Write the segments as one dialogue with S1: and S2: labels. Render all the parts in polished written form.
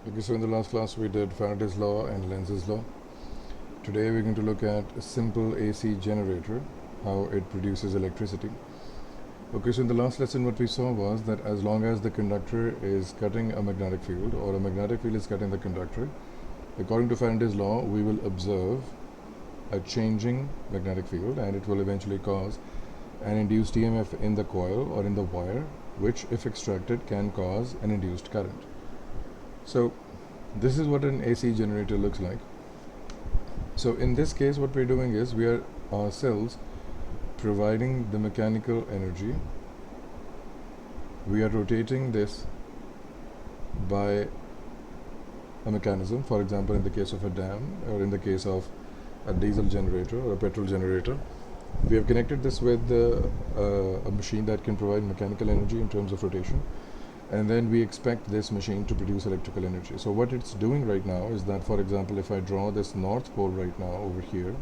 S1: Okay, so in the last class we did Faraday's law and Lenz's law. Today we're going to look at a simple AC generator, how it produces electricity. Okay, so in the last lesson what we saw was that as long as the conductor is cutting a magnetic field or a magnetic field is cutting the conductor, according to Faraday's law we will observe a changing magnetic field and it will eventually cause an induced EMF in the coil or in the wire, which if extracted can cause an induced current. So this is what an AC generator looks like. So in this case what we're doing is we are ourselves providing the mechanical energy. We are rotating this by a mechanism, for example in the case of a dam or in the case of a diesel generator or a petrol generator. We have connected this with a machine that can provide mechanical energy in terms of rotation, and then we expect this machine to produce electrical energy. So what it's doing right now is that, for example, if I draw this north pole right now over here,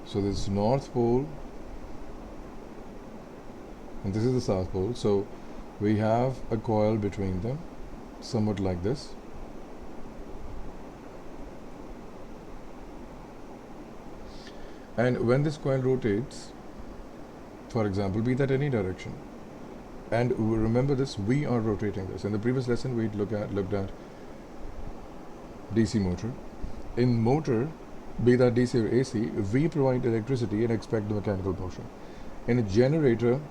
S1: so this north pole and this is the south pole, so we have a coil between them, somewhat like this. And when this coil rotates, for example, be that any direction, and remember this, we are rotating this. In the previous lesson we looked at DC motor. In motor, be that DC or AC, we provide electricity and expect the mechanical motion. In a generator,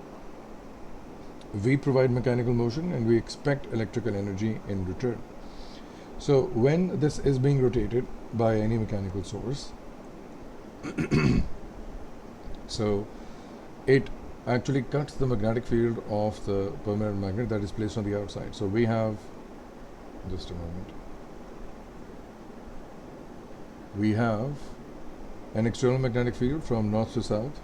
S1: we provide mechanical motion and we expect electrical energy in return. So when this is being rotated by any mechanical source, so it actually cuts the magnetic field of the permanent magnet that is placed on the outside. So we have, just a moment, we have an external magnetic field from north to south,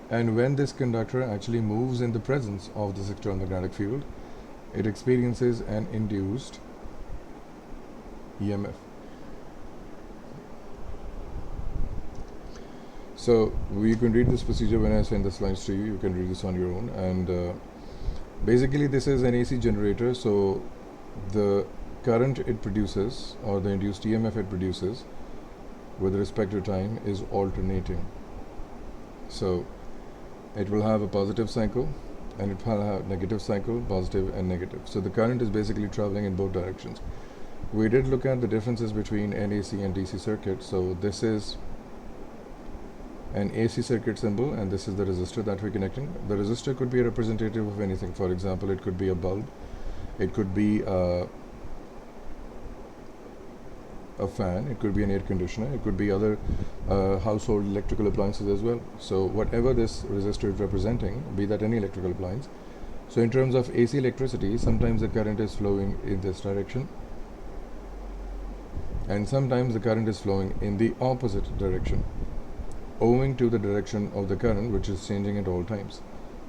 S1: and when this conductor actually moves in the presence of this external magnetic field, it experiences an induced EMF. So you can read this procedure when I send the slides to you. You can read this on your own. And basically this is an AC generator, so the current it produces, or the induced EMF it produces with respect to time, is alternating. So it will have a positive cycle and it will have negative cycle, positive and negative. So the current is basically traveling in both directions. We did look at the differences between an AC and DC circuit. So this is an AC circuit symbol and this is the resistor that we're connecting. The resistor could be a representative of anything. For example, it could be a bulb, it could be a fan, it could be an air conditioner, it could be other household electrical appliances as well. So whatever this resistor is representing, be that any electrical appliance. So in terms of AC electricity, sometimes the current is flowing in this direction and sometimes the current is flowing in the opposite direction, owing to the direction of the current, which is changing at all times,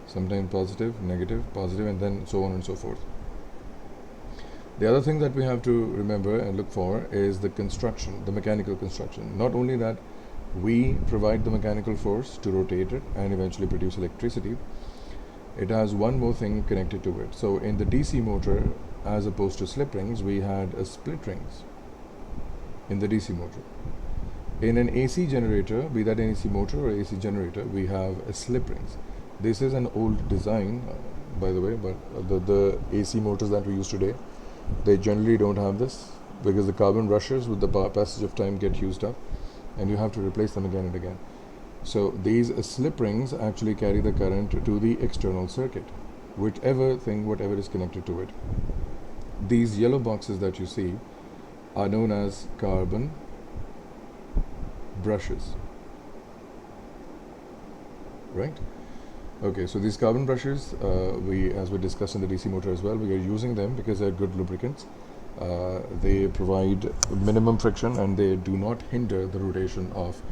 S1: sometimes positive, negative, positive, and then so on and so forth. The other thing that we have to remember and look for is the construction, the mechanical construction. Not only that we provide the mechanical force to rotate it and eventually produce electricity, it has one more thing connected to it. So in the DC motor, as opposed to slip rings, we had a split rings in the DC motor. In an AC generator, be that an AC motor or AC generator, we have a slip rings. This is an old design, by the way, but the AC motors that we use today, they generally don't have this because the carbon brushes with the passage of time get used up and you have to replace them again and again. So these slip rings actually carry the current to the external circuit, whatever is connected to it. These yellow boxes that you see are known as carbon brushes, right? Okay, so these carbon brushes, as we discussed in the DC motor as well, we are using them because they're good lubricants. They provide minimum friction and they do not hinder the rotation of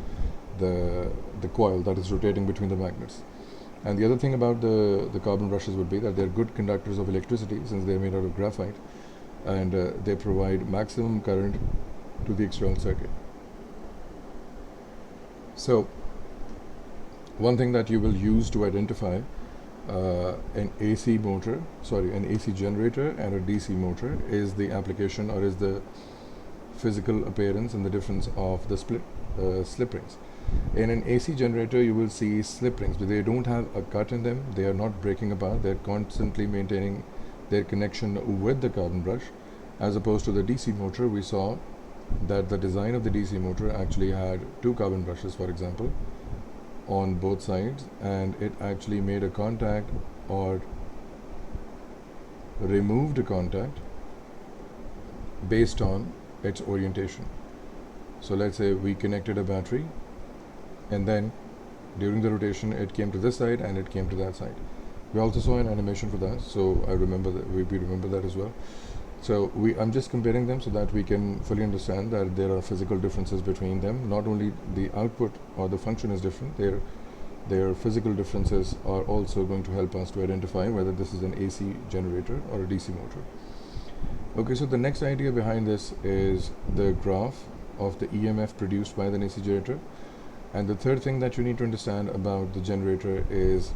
S1: the coil that is rotating between the magnets. And the other thing about the carbon brushes would be that they're good conductors of electricity since they're made out of graphite, and they provide maximum current to the external circuit. So one thing that you will use to identify an AC generator and a DC motor is the application or is the physical appearance and the difference of the slip rings. In an AC generator, you will see slip rings, but they don't have a cut in them. They are not breaking apart. They're constantly maintaining their connection with the carbon brush. As opposed to the DC motor, we saw that the design of the DC motor actually had two carbon brushes, for example, on both sides, and it actually made a contact or removed a contact based on its orientation. So let's say we connected a battery, and then during the rotation it came to this side and it came to that side. We also saw an animation for that, so I remember that we remember that as well. So I'm just comparing them so that we can fully understand that there are physical differences between them. Not only the output or the function is different, their physical differences are also going to help us to identify whether this is an AC generator or a DC motor. Okay, so the next idea behind this is the graph of the EMF produced by the AC generator. And the third thing that you need to understand about the generator is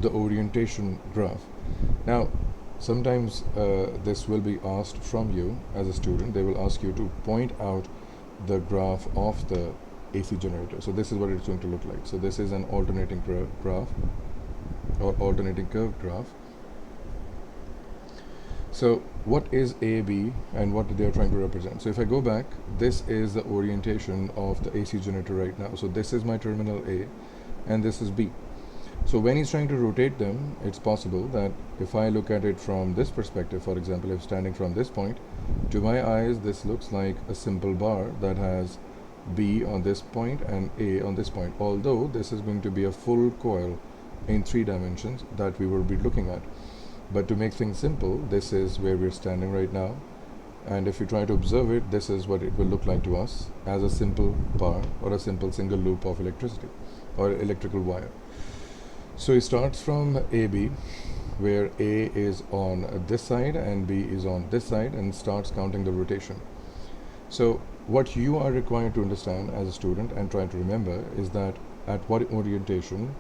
S1: the orientation graph. Now, sometimes this will be asked from you as a student. They will ask you to point out the graph of the AC generator. So this is what it's going to look like. So this is an alternating graph or alternating curve graph. So what is AB and what they are trying to represent? So if I go back, this is the orientation of the AC generator right now. So this is my terminal A and this is B. So when he's trying to rotate them, it's possible that if I look at it from this perspective, for example, if standing from this point, to my eyes this looks like a simple bar that has B on this point and A on this point, although this is going to be a full coil in 3 dimensions that we will be looking at. But to make things simple, this is where we're standing right now, and if you try to observe it, this is what it will look like to us as a simple bar or a simple single loop of electricity or electrical wire. So it starts from AB, where A is on this side and B is on this side, and starts counting the rotation. So what you are required to understand as a student and try to remember is that at what orientation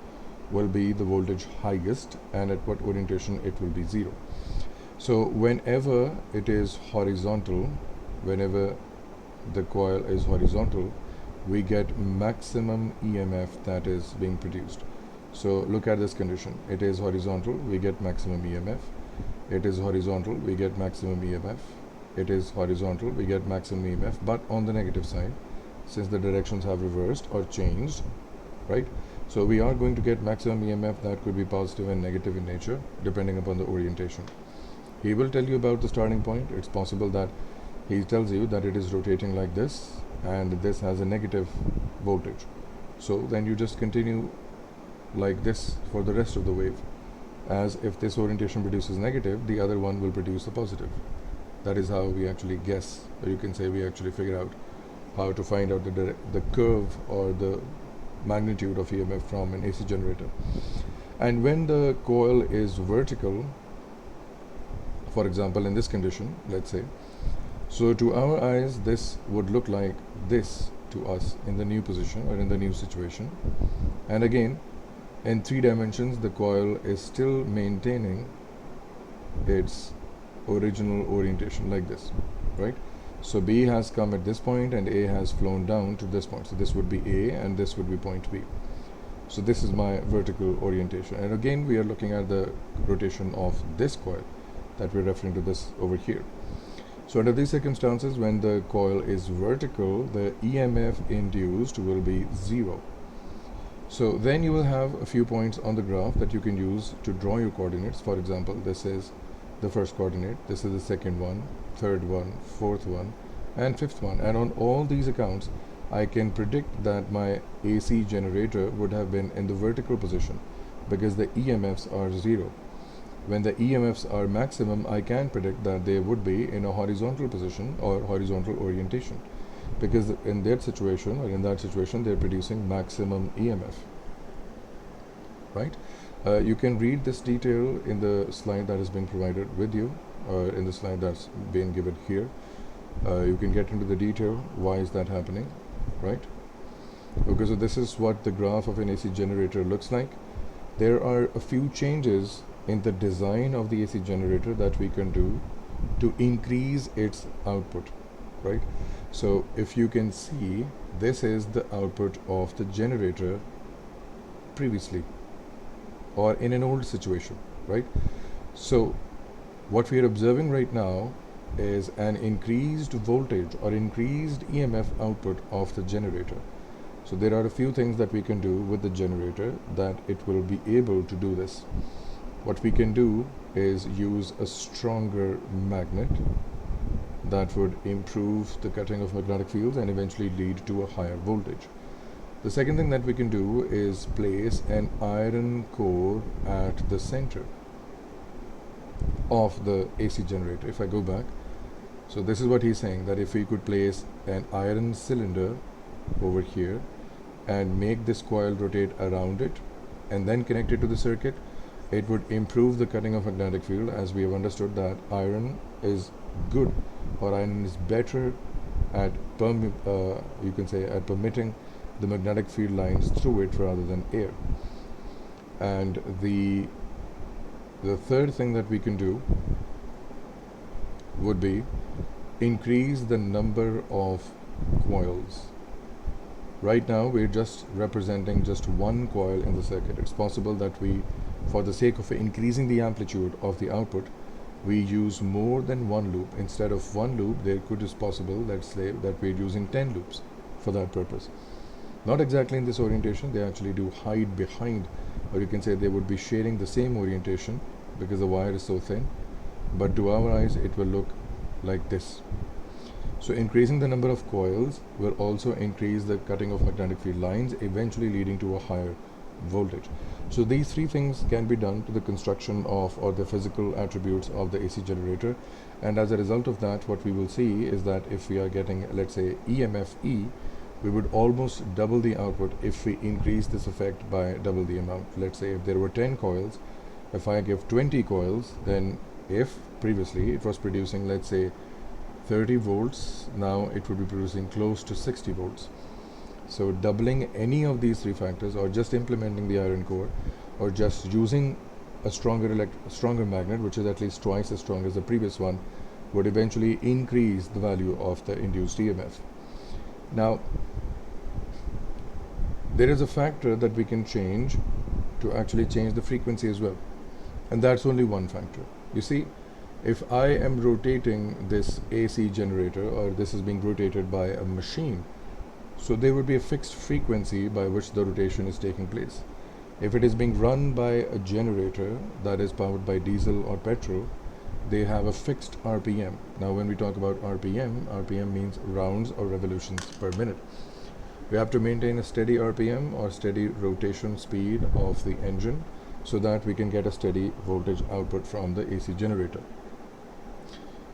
S1: will be the voltage highest and at what orientation it will be 0. So whenever it is horizontal, whenever the coil is horizontal, we get maximum EMF that is being produced. So look at this condition. It is horizontal, we get maximum EMF. It is horizontal, we get maximum EMF. It is horizontal, we get maximum EMF. But on the negative side, since the directions have reversed or changed, right? So we are going to get maximum EMF that could be positive and negative in nature depending upon the orientation. He will tell you about the starting point. It's possible that he tells you that it is rotating like this and this has a negative voltage. So then you just continue like this for the rest of the wave, as if this orientation produces negative, the other one will produce a positive. That is how we actually guess, or you can say we actually figure out how to find out the curve or the magnitude of EMF from an AC generator. And when the coil is vertical, for example in this condition, let's say, so to our eyes this would look like this to us in the new position or in the new situation. And again, in 3 dimensions the coil is still maintaining its original orientation like this, right? So B has come at this point and A has flown down to this point. So this would be A and this would be point B. So this is my vertical orientation. And again, we are looking at the rotation of this coil that we're referring to this over here. So under these circumstances, when the coil is vertical, the EMF induced will be 0. So then you will have a few points on the graph that you can use to draw your coordinates. For example, this is the first coordinate, this is the second one, third one, fourth one, and fifth one. And on all these accounts, I can predict that my AC generator would have been in the vertical position because the EMFs are 0. When the EMFs are maximum, I can predict that they would be in a horizontal position or horizontal orientation, because in that situation they're producing maximum EMF, right? You can read this detail in the slide that is being provided with you, or in the slide that's being given here. You can get into the detail, why is that happening, right? Okay, so this is what the graph of an AC generator looks like. there are a few changes in the design of the AC generator that we can do to increase its output, right? So if you can see, this is the output of the generator previously or in an old situation, right? So what we are observing right now is an increased voltage or increased EMF output of the generator. So there are a few things that we can do with the generator that it will be able to do this. What we can do is use a stronger magnet that would improve the cutting of magnetic fields and eventually lead to a higher voltage. The second thing that we can do is place an iron core at the center of the AC generator. If I go back, so this is what he's saying, that if we could place an iron cylinder over here and make this coil rotate around it and then connect it to the circuit, it would improve the cutting of magnetic field, as we have understood that iron is good, or iron is better at you can say at permitting the magnetic field lines through it rather than air. And the third thing that we can do would be increase the number of coils. Right now we're just representing just one coil in the circuit. It's possible that we, for the sake of increasing the amplitude of the output, we use more than one loop. Instead of one loop, there could is possible, let's say, that we're using 10 loops for that purpose. Not exactly in this orientation, they actually do hide behind, or you can say they would be sharing the same orientation because the wire is so thin, but to our eyes it will look like this. So increasing the number of coils will also increase the cutting of magnetic field lines, eventually leading to a higher voltage. So these three things can be done to the construction of, or the physical attributes of the AC generator, and as a result of that, what we will see is that if we are getting, let's say, EMFE, we would almost double the output if we increase this effect by double the amount. Let's say if there were 10 coils, if I give 20 coils, then if previously it was producing, let's say, 30 volts, now it would be producing close to 60 volts. So doubling any of these three factors, or just implementing the iron core, or just using a stronger magnet, which is at least twice as strong as the previous one, would eventually increase the value of the induced EMF. Now, there is a factor that we can change to actually change the frequency as well, and that's only one factor. You see, if I am rotating this AC generator, or this is being rotated by a machine, so there would be a fixed frequency by which the rotation is taking place. If it is being run by a generator that is powered by diesel or petrol, they have a fixed RPM. Now when we talk about RPM means rounds or revolutions per minute. We have to maintain a steady RPM, or steady rotation speed of the engine, so that we can get a steady voltage output from the AC generator.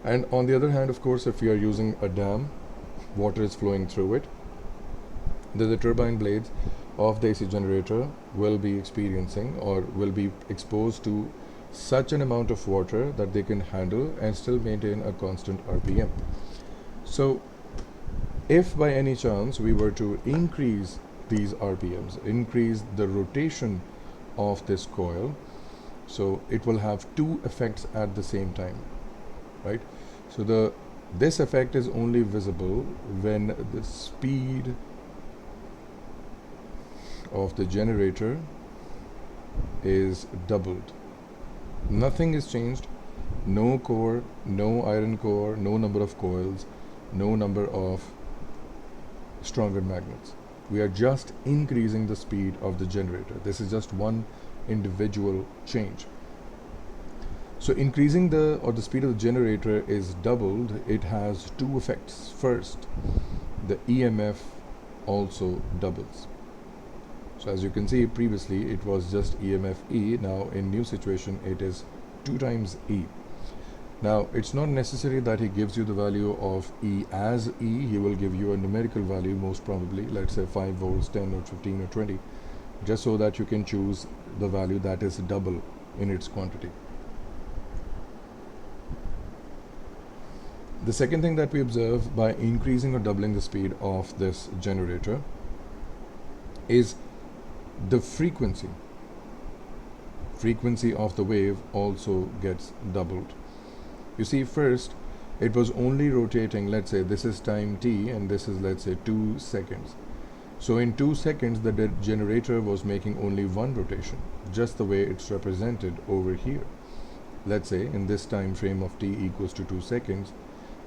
S1: And on the other hand, of course, if we are using a dam, water is flowing through it, then the turbine blades of the AC generator will be experiencing, or will be exposed to such an amount of water that they can handle and still maintain a constant RPM. So if by any chance we were to increase these RPMs, increase the rotation of this coil, so it will have two effects at the same time, right? So this effect is only visible when the speed of the generator is doubled. Nothing is changed, no core, no iron core, no number of coils, no number of stronger magnets. We are just increasing the speed of the generator. This is just one individual change. So increasing the speed of the generator is doubled. It has two effects. First, the EMF also doubles. So as you can see, previously it was just EMFE. Now in new situation it is 2 times E. Now it's not necessary that he gives you the value of E as E. He will give you a numerical value, most probably, let's say 5 volts, 10 or 15 or 20, just so that you can choose the value that is double in its quantity. The second thing that we observe by increasing or doubling the speed of this generator is the frequency. frequency of the wave also gets doubled. You see, first it was only rotating, let's say this is time t and this is, let's say, 2 seconds. So in 2 seconds the generator was making only one rotation, just the way it's represented over here. Let's say in this time frame of t equals to 2 seconds,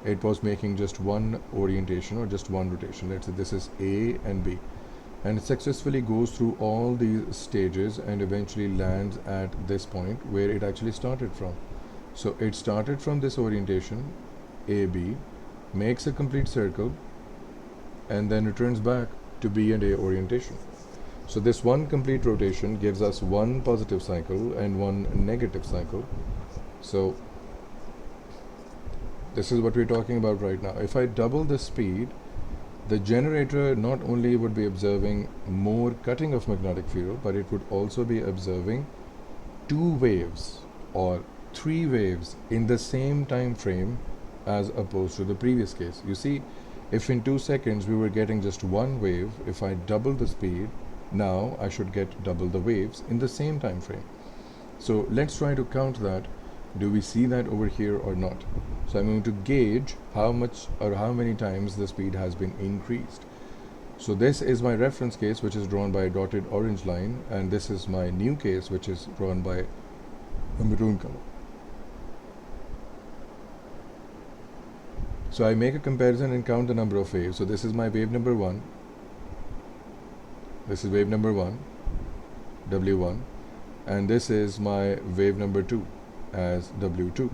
S1: it was making just one orientation or just one rotation. Let's say this is A and B, and it successfully goes through all these stages and eventually lands at this point where it actually started from. So it started from this orientation AB, makes a complete circle, and then returns back to B and A orientation. So this one complete rotation gives us one positive cycle and one negative cycle. So this is what we're talking about right now. If I double the speed, the generator not only would be observing more cutting of magnetic field, but it would also be observing 2 waves or 3 waves in the same time frame as opposed to the previous case. You see, if in 2 seconds we were getting just one wave, if I double the speed, now I should get double the waves in the same time frame. So let's try to count that. Do we see that over here or not? So I'm going to gauge how much or how many times the speed has been increased. So this is my reference case, which is drawn by a dotted orange line, and this is my new case, which is drawn by a maroon color. So I make a comparison and count the number of waves. So this is my wave number 1. This is wave number 1, W1, and this is my wave number 2 as W2.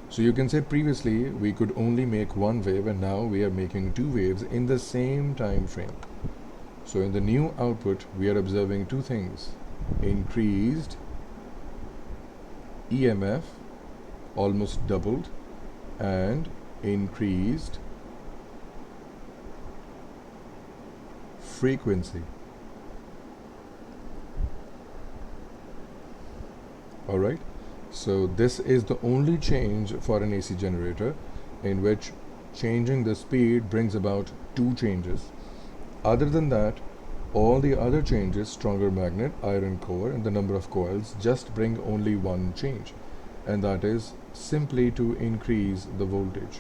S1: So you can say previously we could only make one wave, and now we are making 2 waves in the same time frame. So in the new output we are observing 2 things: increased EMF, almost doubled, and increased frequency. Alright, so this is the only change for an AC generator in which changing the speed brings about 2 changes. Other than that, all the other changes, stronger magnet, iron core, and the number of coils, just bring only one change, and that is simply to increase the voltage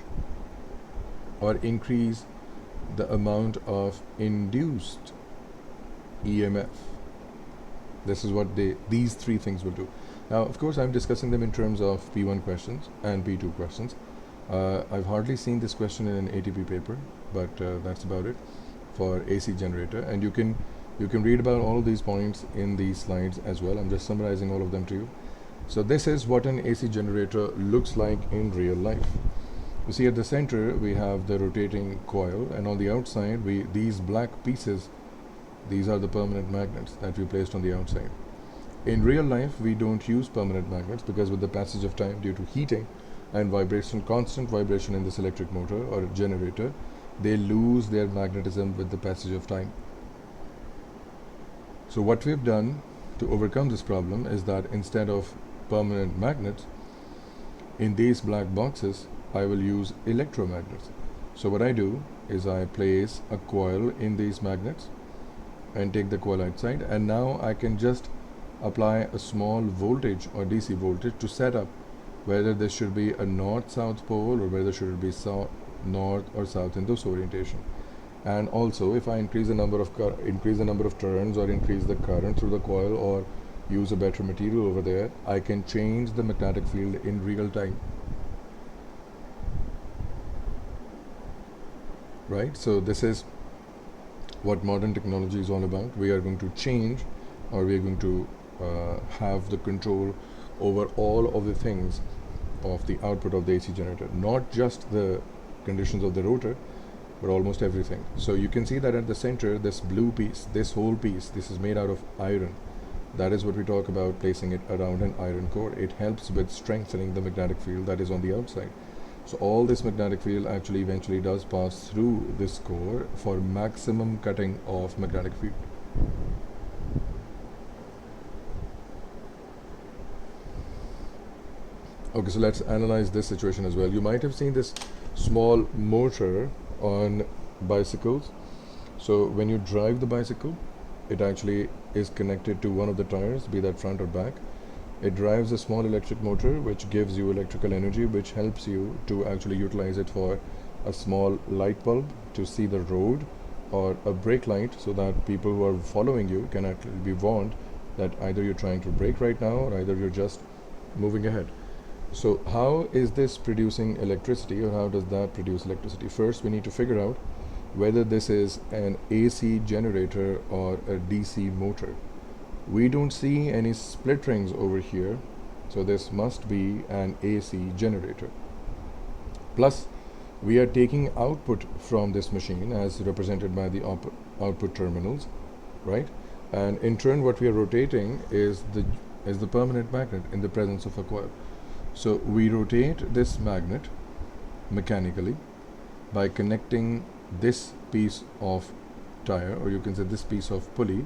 S1: or increase the amount of induced EMF. This is what these 3 things will do. Now, of course, I'm discussing them in terms of P1 questions and P2 questions. I've hardly seen this question in an ATP paper, but that's about it for AC generator. And you can read about all of these points in these slides as well. I'm just summarizing all of them to you. So this is what an AC generator looks like in real life. You see, at the center we have the rotating coil, and on the outside these black pieces, these are the permanent magnets that we placed on the outside. In real life we don't use permanent magnets because with the passage of time, due to heating and vibration, constant vibration in this electric motor or generator, they lose their magnetism with the passage of time. So what we've done to overcome this problem is that instead of permanent magnets, in these black boxes I will use electromagnets. So what I do is I place a coil in these magnets and take the coil outside, and now I can just apply a small voltage or DC voltage to set up whether this should be a north-south pole or whether should it be north or south in this orientation. And also, if I increase the number of turns or increase the current through the coil or use a better material over there, I can change the magnetic field in real time. Right? So this is what modern technology is all about. We are going to change, or we are going to have the control over all of the things of the output of the AC generator, not just the conditions of the rotor, but almost everything. So you can see that at the center, this blue piece, this whole piece, this is made out of iron. That is what we talk about placing it around an iron core. It helps with strengthening the magnetic field that is on the outside. So all this magnetic field actually eventually does pass through this core for maximum cutting of magnetic field. Okay, so let's analyze this situation as well. You might have seen this small motor on bicycles. So when you drive the bicycle, it actually is connected to one of the tires, be that front or back. It drives a small electric motor which gives you electrical energy, which helps you to actually utilize it for a small light bulb to see the road, or a brake light, so that people who are following you can actually be warned that either you're trying to brake right now or either you're just moving ahead. So how is this producing electricity, or how does that produce electricity? First, we need to figure out whether this is an AC generator or a DC motor. We don't see any split rings over here, so this must be an AC generator. Plus, we are taking output from this machine as represented by the output terminals, right? And in turn, what we are rotating is the permanent magnet in the presence of a coil. So we rotate this magnet mechanically by connecting this piece of tire, or you can say this piece of pulley,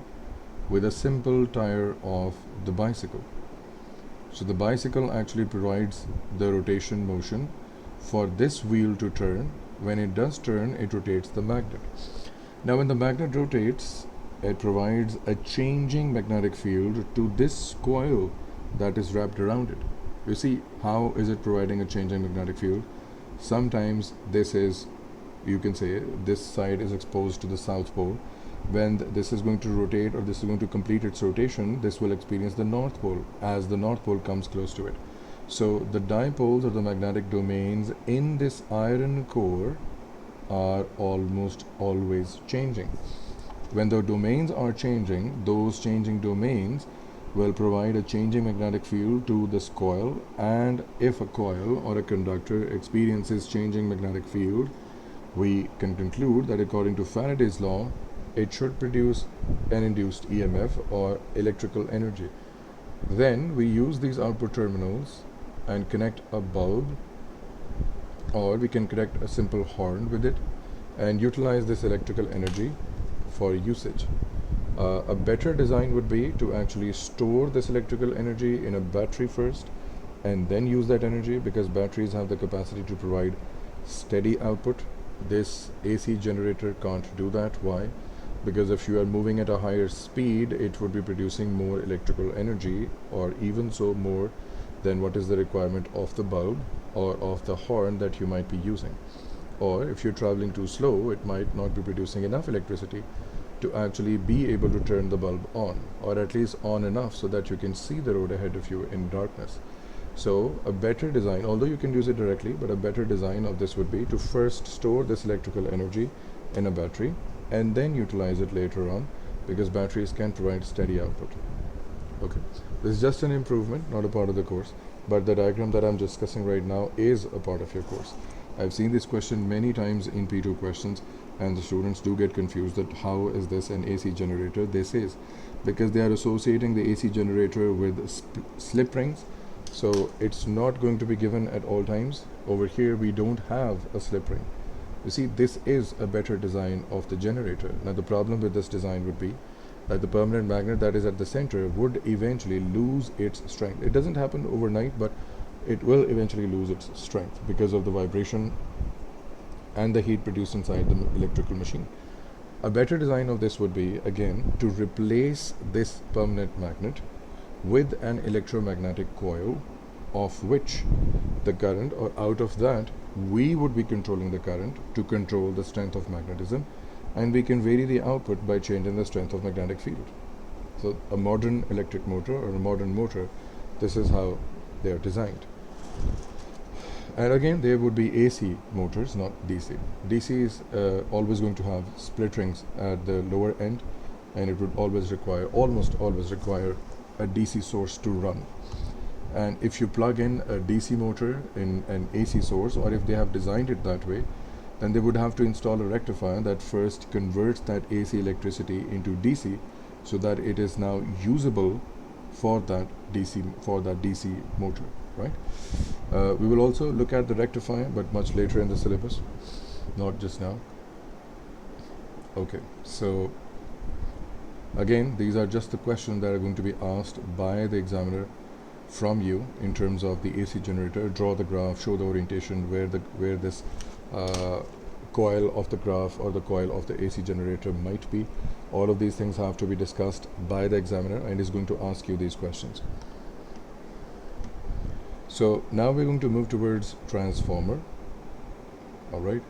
S1: with a simple tire of the bicycle. So the bicycle actually provides the rotation motion for this wheel to turn. When it does turn, it rotates the magnet. Now when the magnet rotates, it provides a changing magnetic field to this coil that is wrapped around it. You see, how is it providing a changing magnetic field? Sometimes this is, you can say, this side is exposed to the south pole. When this is going to rotate, or this is going to complete its rotation, this will experience the north pole as the north pole comes close to it. So the dipoles, or the magnetic domains in this iron core, are almost always changing. When the domains are changing, those changing domains will provide a changing magnetic field to this coil, and if a coil or a conductor experiences changing magnetic field, we can conclude that according to Faraday's law, it should produce an induced EMF, or electrical energy. Then we use these output terminals and connect a bulb, or we can connect a simple horn with it and utilize this electrical energy for usage. A better design would be to actually store this electrical energy in a battery first and then use that energy, because batteries have the capacity to provide steady output. This AC generator can't do that. Why? Because if you are moving at a higher speed, it would be producing more electrical energy, or even so more than what is the requirement of the bulb or of the horn that you might be using. Or if you're traveling too slow, it might not be producing enough electricity to actually be able to turn the bulb on, or at least on enough so that you can see the road ahead of you in darkness. So a better design, although you can use it directly, but a better design of this would be to first store this electrical energy in a battery and then utilize it later on, because batteries can provide steady output. Okay, this is just an improvement, not a part of the course, but the diagram that I'm discussing right now is a part of your course. I've seen this question many times in P2 questions, and the students do get confused that how is this an AC generator? This is because they are associating the AC generator with slip rings, so it's not going to be given at all times. Over here we don't have a slip ring. You see, this is a better design of the generator. Now the problem with this design would be that the permanent magnet that is at the center would eventually lose its strength. It doesn't happen overnight, but it will eventually lose its strength because of the vibration and the heat produced inside the electrical machine. A better design of this would be, again, to replace this permanent magnet with an electromagnetic coil, of which the current, or out of that, we would be controlling the current to control the strength of magnetism, and we can vary the output by changing the strength of magnetic field. So a modern electric motor, or a modern motor, this is how they are designed. And again, there would be AC motors, not DC. DC is always going to have split rings at the lower end, and it would almost always require a DC source to run. And if you plug in a DC motor in an AC source, or if they have designed it that way, then they would have to install a rectifier that first converts that AC electricity into DC, so that it is now usable for that DC motor, right? We will also look at the rectifier, but much later in the syllabus, not just now. Okay, so again, these are just the questions that are going to be asked by the examiner from you in terms of the AC generator. Draw the graph, show the orientation where this coil of the graph or the coil of the AC generator might be. All of these things have to be discussed by the examiner, and he's going to ask you these questions. So now we're going to move towards transformer. All right.